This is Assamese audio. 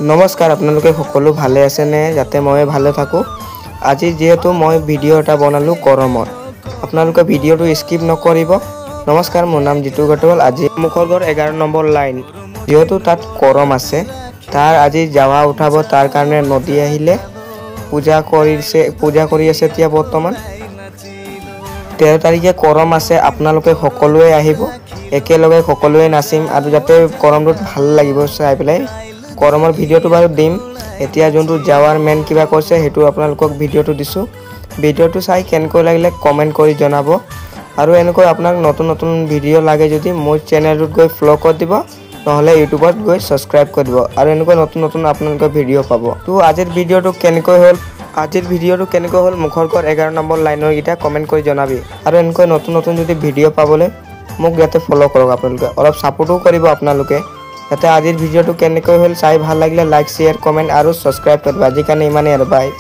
নমস্কাৰ আপোনালোকে সকলো ভালে আছে নে যাতে মই ভালে থাকো আজি যেহেতু মই ভিডিও এটা বনালো গৰমত আপোনালোকে ভিডিওটো স্কিপ নকৰিব নমস্কাৰ মোৰ নাম জিতু গটৱাল আজি মুখৰ ঘৰ 11 নম্বৰ লাইন যেহেতু তাত গৰম আছে তাৰ আজি যাওয়া উঠাব তাৰ কাৰণে নদী আহিলে পূজা কৰি আছে এতিয়া বৰ্তমান 13 তাৰিখে গৰম আছে আপোনালোকে সকলোৱে আহিব একেলগে সকলোৱে নাচিম আৰু যাতে গৰমটো ভাল লাগিব চাই পেলাই গৰমৰ ভিডিওটো বাৰু দিম এতিয়া যোনটো যাৱাৰ মেন কিবা কৈছে হেতু আপোনালোকক ভিডিওটো দিছো ভিডিওটো চাই কেনকৈ লাগিলে কমেন্ট কৰি জনাব আৰু এনেকৈ আপোনাক নতুন নতুন ভিডিও লাগে যদি মোৰ চেনেলটোত গৈ ফলো কৰি দিব নহলে ইউটিউবত গৈ সাবস্ক্ৰাইব কৰি দিব আৰু এনেকৈ নতুন নতুন আপোনালোকে ভিডিও পাব তো আজিৰ ভিডিওটো কেনকৈ হল মুখৰ ঘৰ 11 নম্বৰ লাইনৰ গিটা কমেন্ট কৰি জনাবি আৰু এনেকৈ নতুন নতুন যদি ভিডিও পাবলে মোক ইয়াতে ফলো কৰক আপোনালোকে অলপ সাপোৰ্টও কৰিব আপোনালোকে যাতে আজিৰ ভিডিওটো কেনেকৈ হল চাই ভাল লাগিলে লাইক শেয়াৰ কমেন্ট আৰু সাবস্ক্ৰাইব কৰিব আজি কাৰণে ইমানেই আৰু বাই